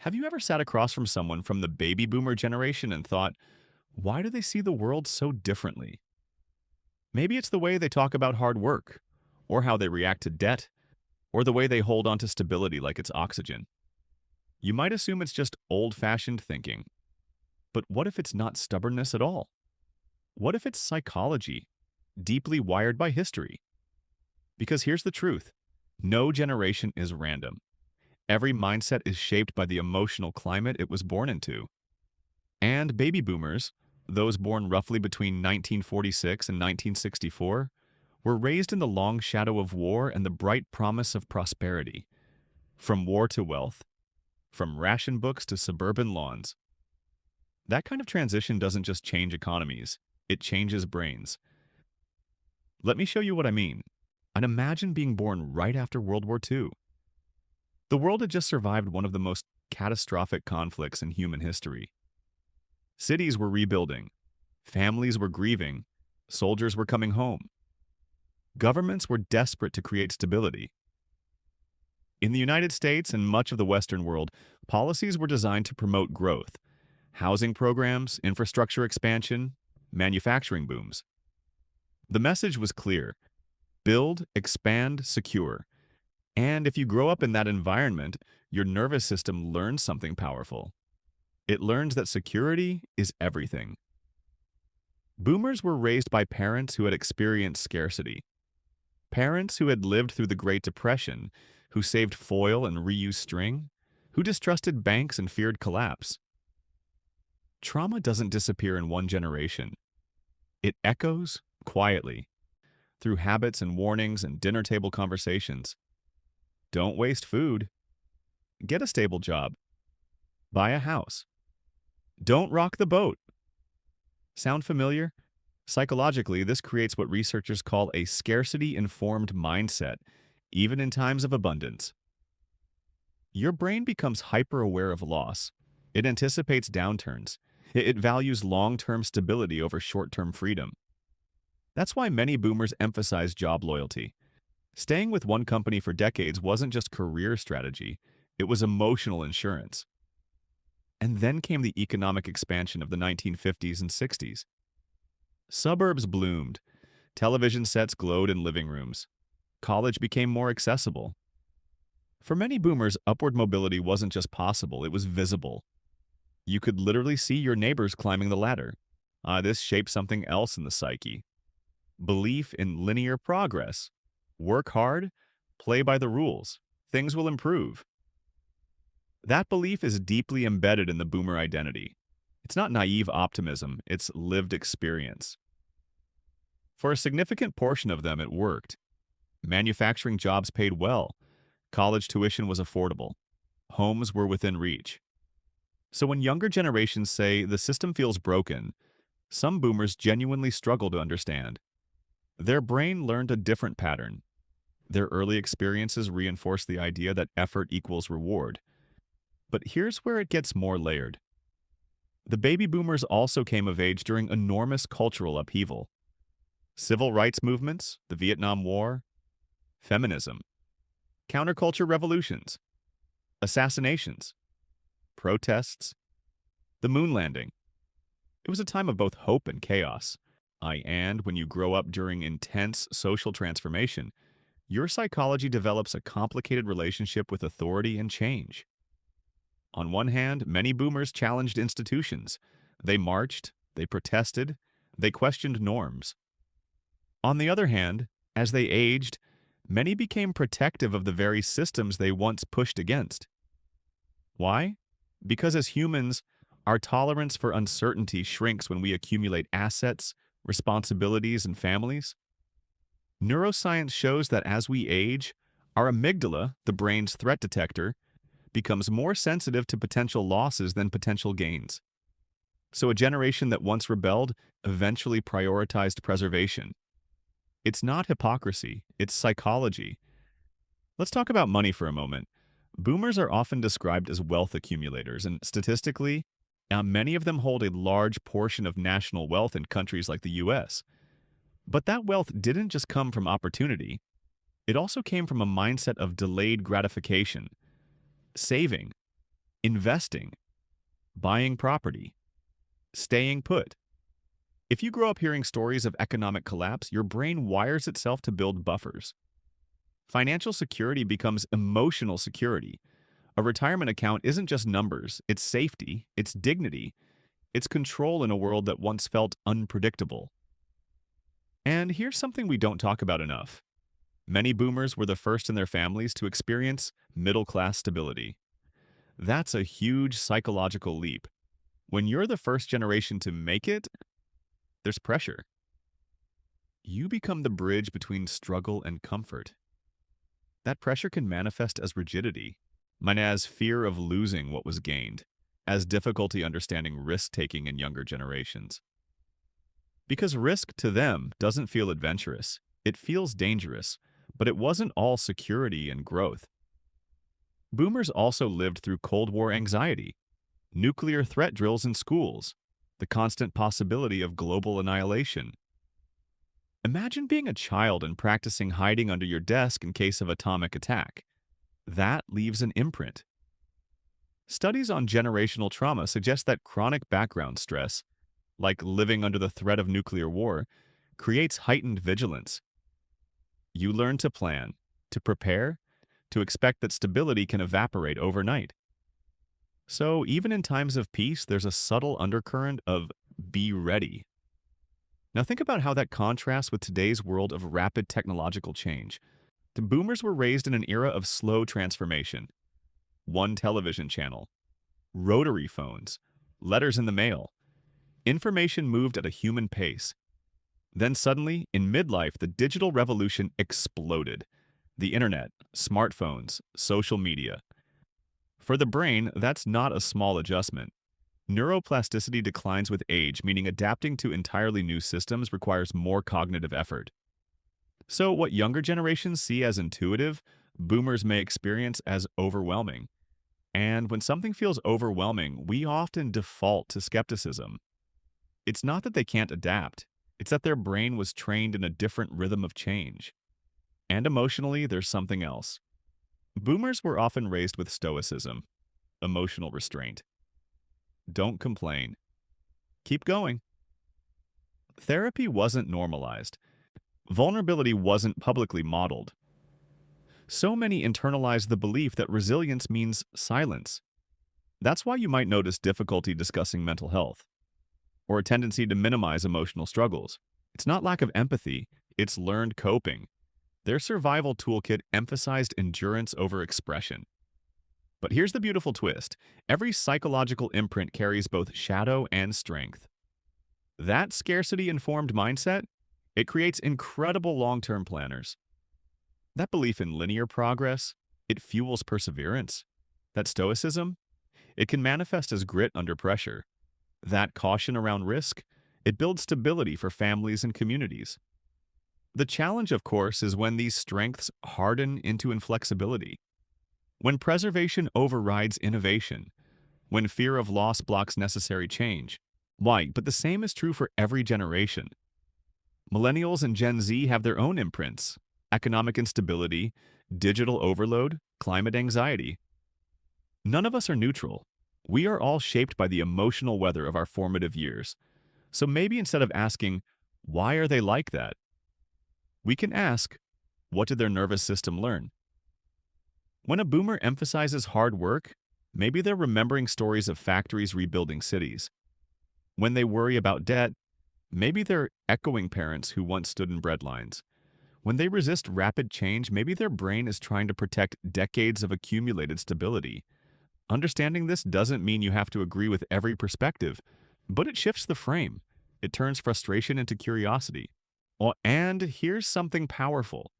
Have you ever sat across from someone from the baby boomer generation and thought, why do they see the world so differently? Maybe it's the way they talk about hard work, or how they react to debt, or the way they hold on to stability like it's oxygen. You might assume it's just old-fashioned thinking, but what if it's not stubbornness at all? What if it's psychology, deeply wired by history? Because here's the truth. No generation is random. Every mindset is shaped by the emotional climate it was born into. And baby boomers, those born roughly between 1946 and 1964, were raised in the long shadow of war and the bright promise of prosperity. From war to wealth, from ration books to suburban lawns. That kind of transition doesn't just change economies, it changes brains. Let me show you what I mean. And imagine being born right after World War II. The world had just survived one of the most catastrophic conflicts in human history. Cities were rebuilding, families were grieving, soldiers were coming home. Governments were desperate to create stability. In the United States and much of the Western world, policies were designed to promote growth. Housing programs, infrastructure expansion, manufacturing booms. The message was clear. Build, expand, secure. And if you grow up in that environment, your nervous system learns something powerful. It learns that security is everything. Boomers were raised by parents who had experienced scarcity. Parents who had lived through the Great Depression, who saved foil and reused string, who distrusted banks and feared collapse. Trauma doesn't disappear in one generation. It echoes quietly through habits and warnings and dinner table conversations. Don't waste food. Get a stable job. Buy a house. Don't rock the boat. Sound familiar? Psychologically, this creates what researchers call a scarcity-informed mindset, even in times of abundance. Your brain becomes hyper-aware of loss. It anticipates downturns. It values long-term stability over short-term freedom. That's why many boomers emphasize job loyalty. Staying with one company for decades wasn't just career strategy, it was emotional insurance. And then came the economic expansion of the 1950s and 60s. Suburbs bloomed. Television sets glowed in living rooms. College became more accessible. For many boomers, upward mobility wasn't just possible, it was visible. You could literally see your neighbors climbing the ladder. This shaped something else in the psyche. Belief in linear progress. Work hard, play by the rules. Things will improve. That belief is deeply embedded in the boomer identity. It's not naive optimism, it's lived experience. For a significant portion of them, it worked. Manufacturing jobs paid well. College tuition was affordable. Homes were within reach. So when younger generations say the system feels broken, some boomers genuinely struggle to understand. Their brain learned a different pattern. Their early experiences reinforce the idea that effort equals reward. But here's where it gets more layered. The baby boomers also came of age during enormous cultural upheaval. Civil rights movements, the Vietnam War, feminism, counterculture revolutions, assassinations, protests, the moon landing. It was a time of both hope and chaos. And when you grow up during intense social transformation, your psychology develops a complicated relationship with authority and change. On one hand, many boomers challenged institutions. They marched, they protested, they questioned norms. On the other hand, as they aged, many became protective of the very systems they once pushed against. Why? Because as humans, our tolerance for uncertainty shrinks when we accumulate assets, responsibilities, and families. Neuroscience shows that as we age, our amygdala, the brain's threat detector, becomes more sensitive to potential losses than potential gains. So a generation that once rebelled eventually prioritized preservation. It's not hypocrisy, it's psychology. Let's talk about money for a moment. Boomers are often described as wealth accumulators, and statistically, many of them hold a large portion of national wealth in countries like the US. But that wealth didn't just come from opportunity. It also came from a mindset of delayed gratification, saving, investing, buying property, staying put. If you grow up hearing stories of economic collapse, your brain wires itself to build buffers. Financial security becomes emotional security. A retirement account isn't just numbers, it's safety, it's dignity, it's control in a world that once felt unpredictable. And here's something we don't talk about enough. Many boomers were the first in their families to experience middle-class stability. That's a huge psychological leap. When you're the first generation to make it, there's pressure. You become the bridge between struggle and comfort. That pressure can manifest as rigidity, as fear of losing what was gained, as difficulty understanding risk-taking in younger generations. Because risk to them doesn't feel adventurous, it feels dangerous, but it wasn't all security and growth. Boomers also lived through Cold War anxiety, nuclear threat drills in schools, the constant possibility of global annihilation. Imagine being a child and practicing hiding under your desk in case of atomic attack. That leaves an imprint. Studies on generational trauma suggest that chronic background stress, like living under the threat of nuclear war, creates heightened vigilance. You learn to plan, to prepare, to expect that stability can evaporate overnight. So even in times of peace, there's a subtle undercurrent of be ready. Now think about how that contrasts with today's world of rapid technological change. The boomers were raised in an era of slow transformation. One television channel, rotary phones, letters in the mail. Information moved at a human pace. Then suddenly, in midlife, the digital revolution exploded. The internet, smartphones, social media. For the brain, that's not a small adjustment. Neuroplasticity declines with age, meaning adapting to entirely new systems requires more cognitive effort. So what younger generations see as intuitive, boomers may experience as overwhelming. And when something feels overwhelming, we often default to skepticism. It's not that they can't adapt, it's that their brain was trained in a different rhythm of change. And emotionally, there's something else. Boomers were often raised with stoicism, emotional restraint. Don't complain. Keep going. Therapy wasn't normalized. Vulnerability wasn't publicly modeled. So many internalize the belief that resilience means silence. That's why you might notice difficulty discussing mental health, or a tendency to minimize emotional struggles. It's not lack of empathy, it's learned coping. Their survival toolkit emphasized endurance over expression. But here's the beautiful twist. Every psychological imprint carries both shadow and strength. That scarcity-informed mindset, it creates incredible long-term planners. That belief in linear progress, it fuels perseverance. That stoicism, it can manifest as grit under pressure. That caution around risk, it builds stability for families and communities. The challenge, of course, is when these strengths harden into inflexibility. When preservation overrides innovation. When fear of loss blocks necessary change. Why? But the same is true for every generation. Millennials and Gen Z have their own imprints: economic instability, digital overload, climate anxiety. None of us are neutral. We are all shaped by the emotional weather of our formative years. So maybe instead of asking, why are they like that? We can ask, what did their nervous system learn? When a boomer emphasizes hard work, maybe they're remembering stories of factories rebuilding cities. When they worry about debt, maybe they're echoing parents who once stood in breadlines. When they resist rapid change, maybe their brain is trying to protect decades of accumulated stability. Understanding this doesn't mean you have to agree with every perspective, but it shifts the frame. It turns frustration into curiosity. And here's something powerful.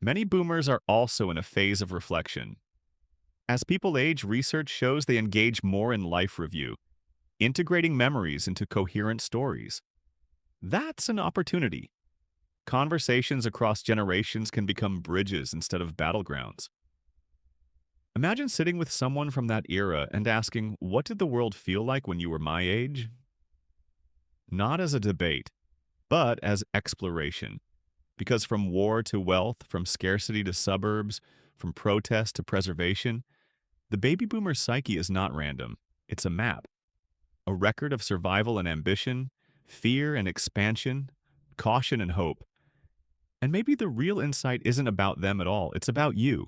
Many boomers are also in a phase of reflection. As people age, research shows they engage more in life review, integrating memories into coherent stories. That's an opportunity. Conversations across generations can become bridges instead of battlegrounds. Imagine sitting with someone from that era and asking, what did the world feel like when you were my age? Not as a debate, but as exploration. Because from war to wealth, from scarcity to suburbs, from protest to preservation, The baby boomer psyche is not random. It's a map, a record of survival and ambition, fear and expansion, caution and hope. And maybe the real insight isn't about them at all, it's about you.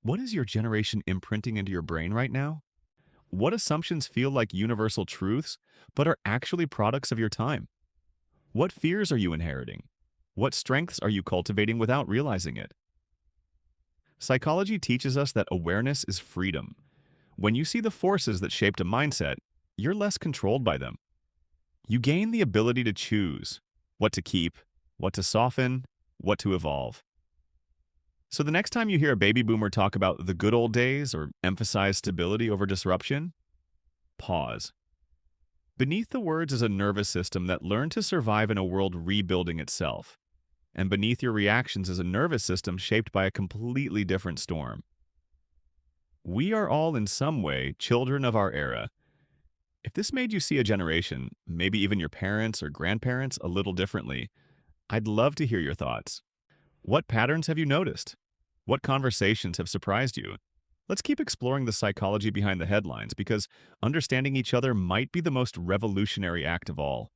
What is your generation imprinting into your brain right now? What assumptions feel like universal truths, but are actually products of your time? What fears are you inheriting? What strengths are you cultivating without realizing it? Psychology teaches us that awareness is freedom. When you see the forces that shaped a mindset, you're less controlled by them. You gain the ability to choose what to keep, what to soften, what to evolve. So the next time you hear a baby boomer talk about the good old days or emphasize stability over disruption, pause. Beneath the words is a nervous system that learned to survive in a world rebuilding itself. And beneath your reactions is a nervous system shaped by a completely different storm. We are all in some way children of our era. If this made you see a generation, maybe even your parents or grandparents, a little differently, I'd love to hear your thoughts. What patterns have you noticed? What conversations have surprised you? Let's keep exploring the psychology behind the headlines because understanding each other might be the most revolutionary act of all.